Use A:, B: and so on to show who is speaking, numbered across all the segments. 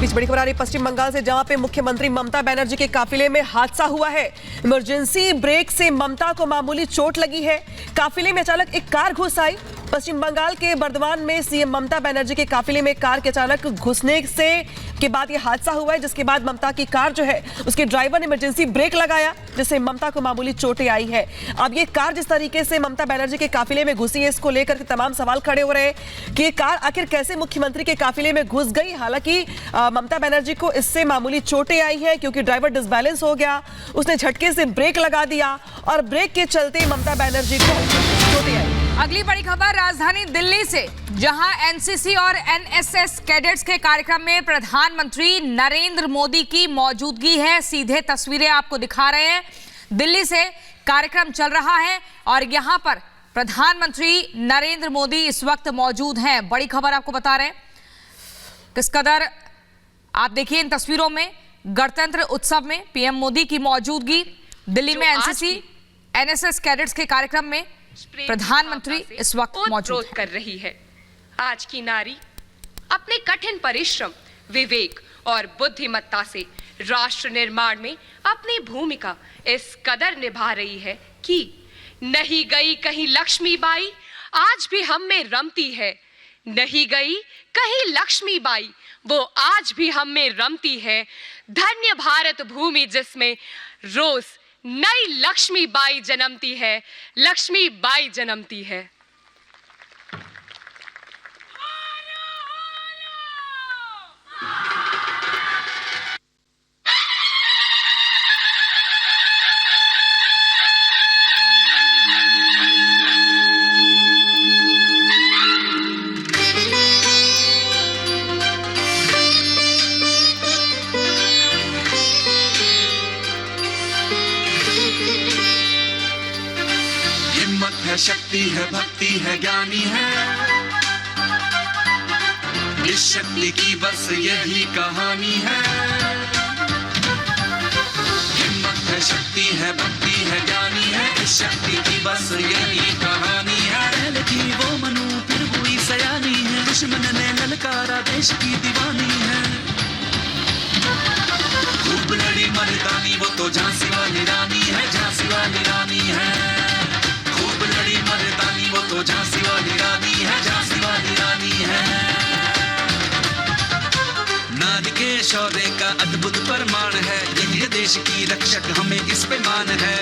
A: बीच बड़ी खबर आ रही पश्चिम बंगाल से, जहां पे मुख्यमंत्री ममता बनर्जी के काफिले में हादसा हुआ है। इमरजेंसी ब्रेक से ममता को मामूली चोट लगी है। काफिले में अचानक एक कार घुस आई। पश्चिम बंगाल के बर्धमान में सीएम ममता बनर्जी के काफिले में कार के अचानक घुसने के बाद यह हादसा हुआ है, जिसके बाद ममता की कार जो है उसके ड्राइवर ने इमरजेंसी ब्रेक लगाया, जिससे ममता को मामूली चोटें आई है। अब ये कार जिस तरीके से ममता बनर्जी के काफिले में घुसी है, इसको लेकर के तमाम सवाल खड़े हो रहे हैं कि ये कार आखिर कैसे मुख्यमंत्री के काफिले में घुस गई। हालांकि ममता बनर्जी को इससे मामूली चोटें आई है, क्योंकि ड्राइवर डिसबैलेंस हो गया, उसने झटके से ब्रेक लगा दिया और ब्रेक के चलते ममता बनर्जी को चोटें आई।
B: अगली बड़ी खबर राजधानी दिल्ली से, जहां एनसीसी और एनएसएस कैडेट्स के कार्यक्रम में प्रधानमंत्री नरेंद्र मोदी की मौजूदगी है। सीधे तस्वीरें आपको दिखा रहे हैं। दिल्ली से कार्यक्रम चल रहा है और यहां पर प्रधानमंत्री नरेंद्र मोदी इस वक्त मौजूद हैं। बड़ी खबर आपको बता रहे हैं किस कदर। आप देखिए इन तस्वीरों में गणतंत्र उत्सव में पीएम मोदी की मौजूदगी। दिल्ली में एनसीसी एनएसएस कैडेट्स के कार्यक्रम में प्रधानमंत्री इस वक्त मौजूद
C: कर रही है। आज की नारी अपने कठिन परिश्रम, विवेक और बुद्धिमत्ता से राष्ट्र निर्माण में अपनी भूमिका इस कदर निभा रही है कि नहीं गई कहीं लक्ष्मीबाई, आज भी हम में रमती है। नहीं गई कहीं लक्ष्मीबाई, वो आज भी हम में रमती है। धन्य भारत भूमि जिसमें रोज नई लक्ष्मीबाई जन्मती है, लक्ष्मीबाई जन्मती है।
D: शक्ति है, भक्ति है, ज्ञानी है, इस शक्ति की बस यही कहानी है। हिम्मत है, शक्ति है, भक्ति है, ज्ञानी है, इस शक्ति की बस यही कहानी है।
E: पहले थी वो मनु फिर हुई सयानी है, दुश्मन ने ललकारा देश की दीवानी है।
D: खूब लड़ी मर्दानी, वो तो झांसी वाली रानी है, झांसी वाली रानी है। खूब लड़ी मर्दानी, वो तो झांसी वाली रानी है, झांसी वाली रानी है।
E: नारी के शौर्य का अद्भुत प्रमाण है, यही देश की रक्षक हमें इस पे मान है।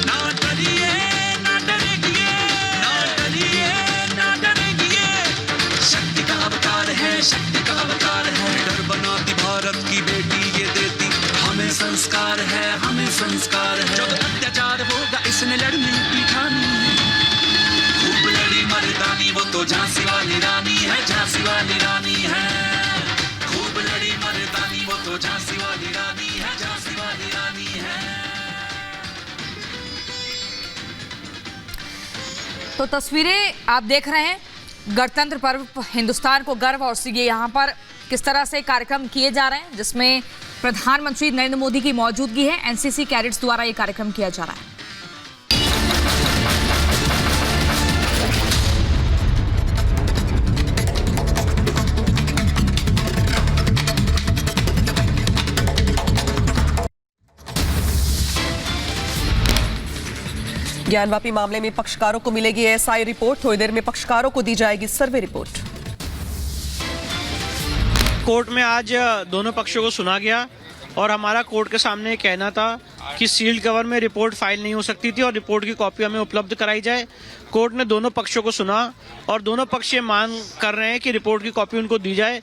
E: ना डरिए ना डरेंगे, ना डरिए ना डरेंगे, शक्ति का अवतार है, शक्ति का अवतार है। डर बनाती भारत की बेटी ये देती हमें संस्कार है, हमें संस्कार है। जब अत्याचार होगा इसने लड़ने की ठानी है।
D: खूब लड़ी मर्दानी, वो तो झांसी वाली रानी है, झांसी वाली रानी है। खूब लड़ी मर्दानी, वो तो झांसी वाली रानी है, झांसी वाली रानी है।
B: तो तस्वीरें आप देख रहे हैं, गणतंत्र पर्व हिंदुस्तान को गर्व, और ये यहाँ पर किस तरह से कार्यक्रम किए जा रहे हैं, जिसमें प्रधानमंत्री नरेंद्र मोदी की मौजूदगी है। एनसीसी कैडेट्स द्वारा ये कार्यक्रम किया जा रहा है।
A: ज्ञानवापी मामले में पक्षकारों को मिलेगी एएसआई रिपोर्ट। थोड़ी देर में पक्षकारों को दी जाएगी सर्वे रिपोर्ट।
F: कोर्ट में आज दोनों पक्षों को सुना गया और हमारा कोर्ट के सामने कहना था कि सील्ड कवर में रिपोर्ट फाइल नहीं हो सकती थी और रिपोर्ट की कॉपी हमें उपलब्ध कराई जाए। कोर्ट ने दोनों पक्षों को सुना और दोनों पक्ष ये मांग कर रहे हैं कि रिपोर्ट की कॉपी उनको दी जाए।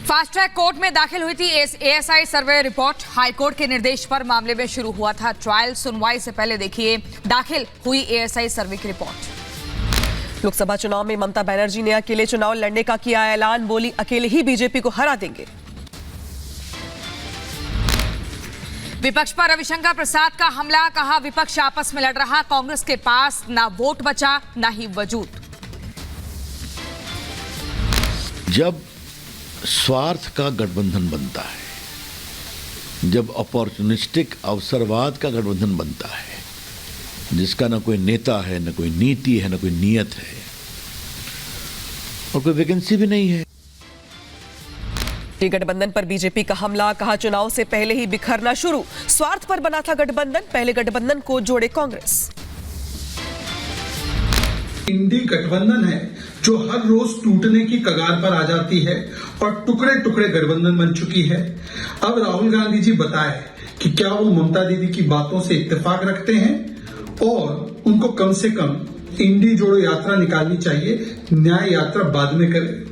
B: फास्ट ट्रैक कोर्ट में दाखिल हुई थी एएसआई सर्वे रिपोर्ट। हाईकोर्ट के निर्देश पर मामले में शुरू हुआ था ट्रायल। सुनवाई से पहले देखिए दाखिल हुई एएसआई सर्वे की रिपोर्ट।
A: लोकसभा चुनाव में ममता बनर्जी ने अकेले चुनाव लड़ने का किया ऐलान। बोली अकेले ही बीजेपी को हरा देंगे।
B: विपक्ष पर रविशंकर प्रसाद का हमला, कहा विपक्ष आपस में लड़ रहा, कांग्रेस के पास ना वोट बचा ना ही वजूद।
G: जब स्वार्थ का गठबंधन बनता है, जब अपॉर्चुनिस्टिक अवसरवाद का गठबंधन बनता है, जिसका ना कोई नेता है, ना कोई नीति है, ना कोई नीयत है, और कोई वैकेंसी भी नहीं है।
A: गठबंधन पर बीजेपी का हमला, कहा चुनाव से पहले ही बिखरना शुरू, स्वार्थ पर बना था गठबंधन, पहले गठबंधन को जोड़े कांग्रेस।
H: इंडी गठबंधन है जो हर रोज टूटने की कगार पर आ जाती है और टुकड़े टुकड़े गठबंधन बन चुकी है। अब राहुल गांधी जी बताएं कि क्या वो ममता दीदी की बातों से इत्तेफाक रखते हैं और उनको कम से कम इंडी जोड़ो यात्रा निकालनी चाहिए, न्याय यात्रा बाद में करें।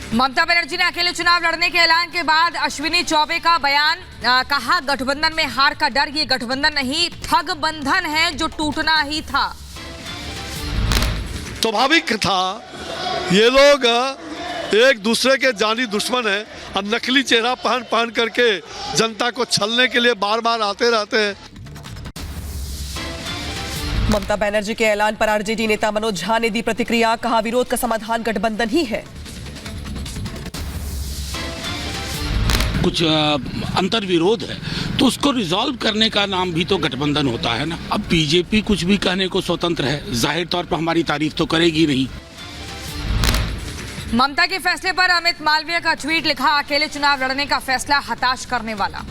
B: ममता बनर्जी ने अकेले चुनाव लड़ने के ऐलान के बाद अश्विनी चौबे का बयान, कहा गठबंधन में हार का डर, ये गठबंधन नहीं ठग बंधन है जो टूटना ही था।
I: स्वाभाविक था, ये लोग एक दूसरे के जानी दुश्मन हैं और नकली चेहरा पहन करके जनता को छलने के लिए बार बार आते रहते हैं।
A: ममता बनर्जी के ऐलान पर आरजेडी नेता मनोज झा ने दी प्रतिक्रिया, कहा विरोध का समाधान गठबंधन ही है।
J: कुछ अंतर विरोध है तो उसको रिजॉल्व करने का नाम भी तो गठबंधन होता है ना। अब बीजेपी कुछ भी कहने को स्वतंत्र है, जाहिर तौर पर हमारी तारीफ तो करेगी नहीं।
B: ममता के फैसले पर अमित मालवीय का ट्वीट, लिखा अकेले चुनाव लड़ने का फैसला हताश करने वाला।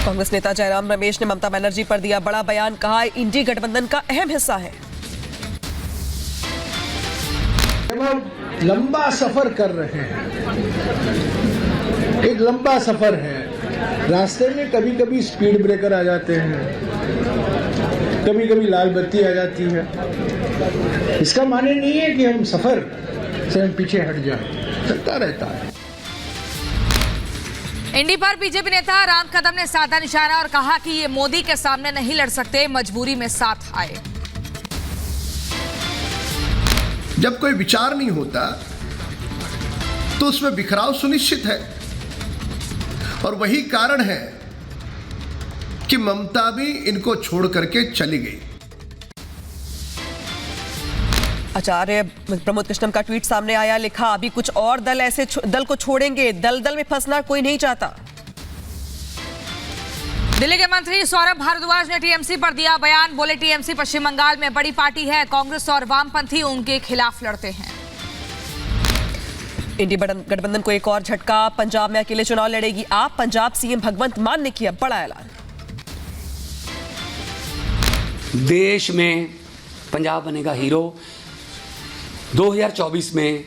A: कांग्रेस नेता जयराम रमेश ने ममता बनर्जी पर दिया बड़ा बयान, कहा इंडी गठबंधन का अहम हिस्सा है।
K: लंबा सफर कर रहे हैं, एक लंबा सफर है, रास्ते में कभी कभी स्पीड ब्रेकर आ जाते हैं, कभी कभी लाल बत्ती आ जाती है। इसका माने नहीं है कि हम सफर से हम पीछे हट जाएं, चलता रहता है।
B: इंडी पर बीजेपी नेता राम कदम ने साधा निशाना और कहा कि ये मोदी के सामने नहीं लड़ सकते, मजबूरी में साथ आए।
L: जब कोई विचार नहीं होता तो उसमें बिखराव सुनिश्चित है और वही कारण है कि ममता भी इनको छोड़ करके चली गई।
A: आचार्य प्रमोद कृष्णम का ट्वीट सामने आया, लिखा अभी कुछ और दल ऐसे दल को छोड़ेंगे, दलदल में फंसना कोई नहीं चाहता।
B: दिल्ली के मंत्री सौरभ भारद्वाज ने टीएमसी पर दिया बयान, बोले टीएमसी पश्चिम बंगाल में बड़ी पार्टी है, कांग्रेस और वामपंथी उनके खिलाफ लड़ते हैं।
A: इंडी गठबंधन को एक और झटका, पंजाब में अकेले चुनाव लड़ेगी आप, पंजाब सीएम भगवंत मान ने किया बड़ा ऐलान।
M: देश में पंजाब बनेगा हीरो। 2024 में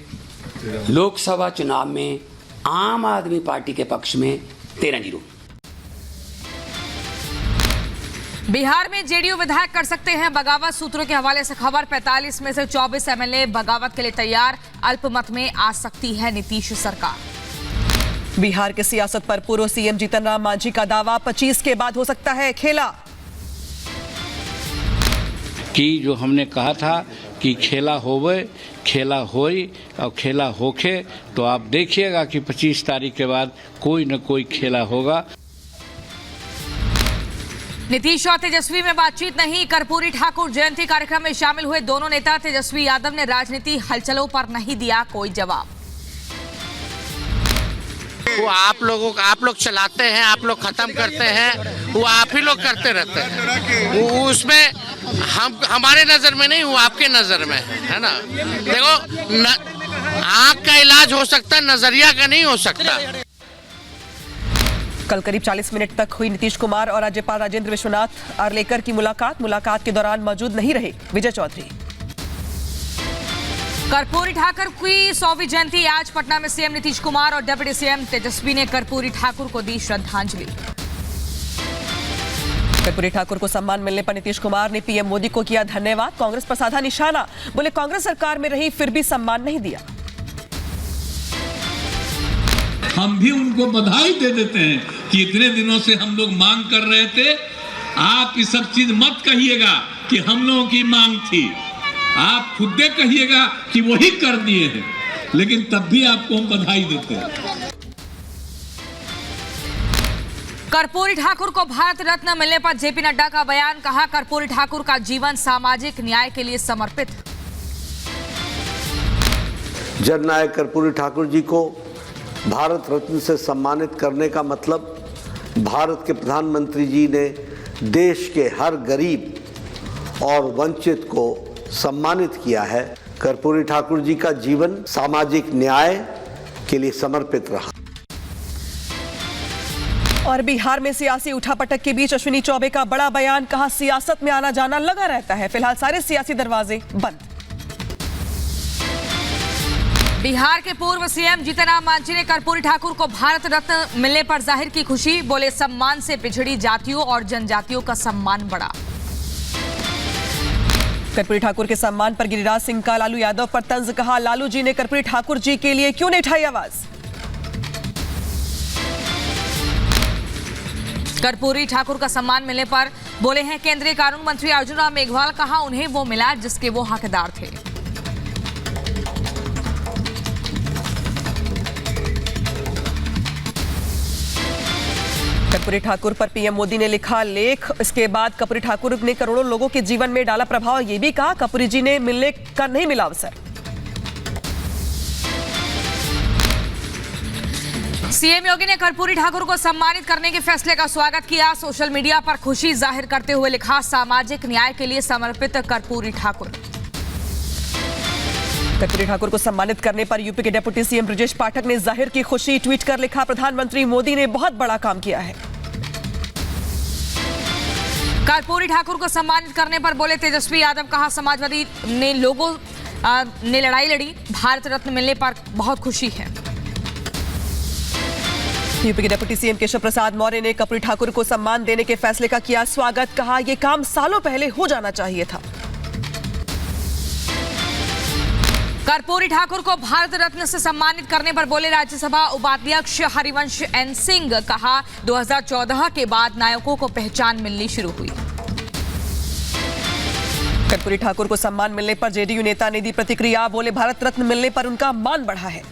M: लोकसभा चुनाव में आम आदमी पार्टी के पक्ष में 13-0।
B: बिहार में जेडीयू विधायक कर सकते हैं बगावत, सूत्रों के हवाले से खबर। 45 में से 24 एमएलए बगावत के लिए तैयार, अल्पमत में आ सकती है नीतीश सरकार।
A: बिहार की सियासत पर पूर्व सीएम जीतन राम मांझी का दावा, 25 के बाद हो सकता है खेला।
N: कि जो हमने कहा था कि खेला होवे, खेला होई और खेला होखे, तो आप देखिएगा कि 25 तारीख के बाद कोई न कोई खेला होगा।
B: नीतीश और तेजस्वी में बातचीत नहीं, कर्पूरी ठाकुर जयंती कार्यक्रम में शामिल हुए दोनों नेता। तेजस्वी यादव ने राजनीति हलचलों पर नहीं दिया कोई जवाब।
O: वो आप लोग चलाते हैं, आप लोग खत्म करते हैं, वो आप ही लोग करते रहते हैं। वो उसमें हमारे नजर में नहीं, वो आपके नजर में है ना। देखो आँख का इलाज हो सकता है, नजरिया का नहीं हो सकता।
A: कल करीब 40 मिनट तक हुई नीतीश कुमार और राज्यपाल राजेंद्र विश्वनाथ आर्लेकर की मुलाकात के दौरान मौजूद नहीं रहे विजय चौधरी।
B: कर्पूरी ठाकुर की 100वीं जयंती आज, पटना में सीएम नीतीश कुमार और डिप्टी सीएम तेजस्वी ने कर्पूरी ठाकुर को दी श्रद्धांजलि। कर्पूरी ठाकुर को सम्मान मिलने पर नीतीश कुमार ने पीएम मोदी को किया धन्यवाद, कांग्रेस पर साधा निशाना, बोले कांग्रेस सरकार में रही फिर भी सम्मान नहीं दिया।
P: हम भी उनको बधाई दे देते हैं कि इतने दिनों से हम लोग मांग कर रहे थे। आप ये सब चीज मत कहिएगा कि हम लोगों की मांग थी, आप खुद कहिएगा कि वही कर दिए हैं, लेकिन तब भी आपको हम बधाई देते हैं।
B: कर्पूरी ठाकुर को भारत रत्न मिलने पर जेपी नड्डा का बयान, कहा कर्पूरी ठाकुर का जीवन सामाजिक न्याय के लिए समर्पित।
Q: जननायक कर्पूरी ठाकुर जी को भारत रत्न से सम्मानित करने का मतलब भारत के प्रधानमंत्री जी ने देश के हर गरीब और वंचित को सम्मानित किया है। कर्पूरी ठाकुर जी का जीवन सामाजिक न्याय के लिए समर्पित रहा।
A: और बिहार में सियासी उठापटक के बीच अश्विनी चौबे का बड़ा बयान, कहा सियासत में आना जाना लगा रहता है, फिलहाल सारे सियासी दरवाजे बंद।
B: बिहार के पूर्व सीएम जीतन राम मांझी ने कर्पूरी ठाकुर को भारत रत्न मिलने पर जाहिर की खुशी, बोले सम्मान से पिछड़ी जातियों और जनजातियों का सम्मान बढ़ा।
A: कर्पूरी ठाकुर के सम्मान पर गिरिराज सिंह का लालू यादव पर तंज, कहा लालू जी ने कर्पूरी ठाकुर जी के लिए क्यों नहीं उठाई आवाज।
B: कर्पूरी ठाकुर का सम्मान मिलने पर बोले हैं केंद्रीय कानून मंत्री अर्जुन राम मेघवाल, कहा उन्हें वो मिला जिसके वो हकदार थे।
A: कर्पूरी ठाकुर पर पीएम मोदी ने लिखा लेख, इसके बाद कर्पूरी ठाकुर ने करोड़ों लोगों के जीवन में डाला प्रभाव, ये भी कहा कर्पूरी जी ने मिलने का नहीं मिला अवसर।
B: सीएम योगी ने कर्पूरी ठाकुर को सम्मानित करने के फैसले का स्वागत किया, सोशल मीडिया पर खुशी जाहिर करते हुए लिखा सामाजिक न्याय के लिए समर्पित कर्पूरी ठाकुर।
A: कर्पूरी ठाकुर को सम्मानित करने पर यूपी के डिप्टी सीएम ब्रजेश पाठक ने जाहिर की खुशी, ट्वीट कर लिखा प्रधानमंत्री मोदी ने बहुत बड़ा काम किया है।
B: कर्पूरी ठाकुर को सम्मानित करने पर बोले तेजस्वी यादव, कहा समाजवादी ने लोगों ने लड़ाई लड़ी, भारत रत्न मिलने पर बहुत खुशी है।
A: यूपी के डिप्टी सीएम केशव प्रसाद मौर्य ने कर्पूरी ठाकुर को सम्मान देने के फैसले का किया स्वागत, कहा यह काम सालों पहले हो जाना चाहिए था।
B: कर्पूरी ठाकुर को भारत रत्न से सम्मानित करने पर बोले राज्यसभा उपाध्यक्ष हरिवंश एन सिंह, कहा 2014 के बाद नायकों को पहचान मिलनी शुरू हुई।
A: कर्पूरी ठाकुर को सम्मान मिलने पर जेडीयू नेता ने दी प्रतिक्रिया, बोले भारत रत्न मिलने पर उनका मान बढ़ा है।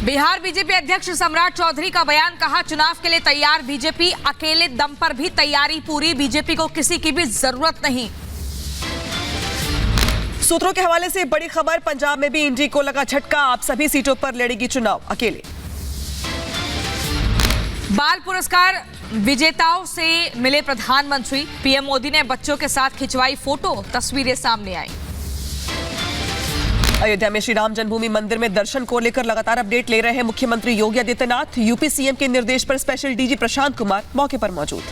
B: बिहार बीजेपी अध्यक्ष सम्राट चौधरी का बयान, कहा चुनाव के लिए तैयार बीजेपी, अकेले दम पर भी तैयारी पूरी, बीजेपी को किसी की भी जरूरत नहीं।
A: सूत्रों के हवाले से बड़ी खबर, पंजाब में भी इंडी को लगा झटका, आप सभी सीटों पर लड़ेगी चुनाव अकेले।
B: बाल पुरस्कार विजेताओं से मिले प्रधानमंत्री, पीएम मोदी ने बच्चों के साथ खिंचवाई फोटो, तस्वीरें सामने आई।
A: अयोध्या में श्री राम जन्मभूमि मंदिर में दर्शन को लेकर लगातार अपडेट ले रहे हैं मुख्यमंत्री योगी आदित्यनाथ, यूपी सीएम के निर्देश पर स्पेशल डीजी प्रशांत कुमार मौके पर मौजूद।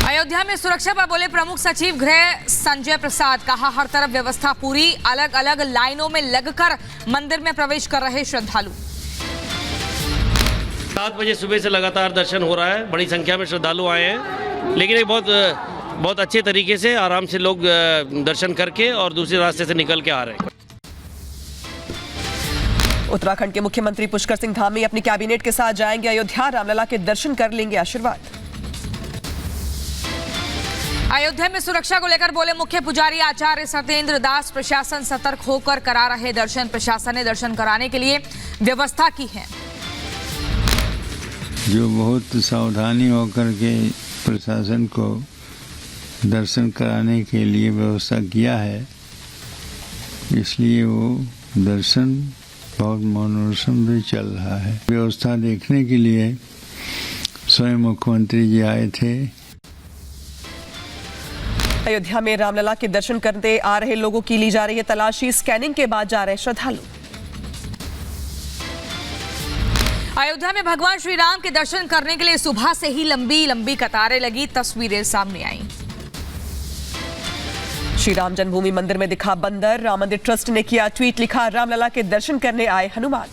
B: अयोध्या में सुरक्षा पर बोले प्रमुख सचिव गृह संजय प्रसाद, कहा हर तरफ व्यवस्था पूरी, अलग अलग लाइनों में लगकर मंदिर में प्रवेश कर रहे श्रद्धालु।
R: 7 बजे सुबह से लगातार दर्शन हो रहा है, बड़ी संख्या में श्रद्धालु आए हैं, लेकिन एक बहुत अच्छे तरीके से आराम से लोग दर्शन करके और दूसरे रास्ते से निकल के आ रहे हैं।
A: उत्तराखंड के मुख्यमंत्री पुष्कर सिंह धामी अपनी कैबिनेट के साथ जाएंगे अयोध्या, रामलला के दर्शन कर लेंगे आशीर्वाद।
B: अयोध्या में सुरक्षा को लेकर बोले मुख्य पुजारी आचार्य सत्येंद्र दास, प्रशासन सतर्क होकर करा रहे दर्शन, प्रशासन ने दर्शन कराने के लिए व्यवस्था की है।
S: जो बहुत सावधानी होकर के प्रशासन को दर्शन कराने के लिए व्यवस्था किया है, इसलिए वो दर्शन बहुत मनोरम भी चल रहा है। व्यवस्था देखने के लिए स्वयं मुख्यमंत्री जी आए थे।
A: अयोध्या में रामलला के दर्शन करते आ रहे लोगों की ली जा रही है तलाशी, स्कैनिंग के बाद जा रहे श्रद्धालु।
B: अयोध्या में भगवान श्री राम के दर्शन करने के लिए सुबह से ही लंबी लंबी कतारें लगी, तस्वीरें सामने आई।
A: श्री राम जन्मभूमि मंदिर में दिखा बंदर, राम मंदिर ट्रस्ट ने किया ट्वीट, लिखा रामलला के दर्शन करने आए हनुमान।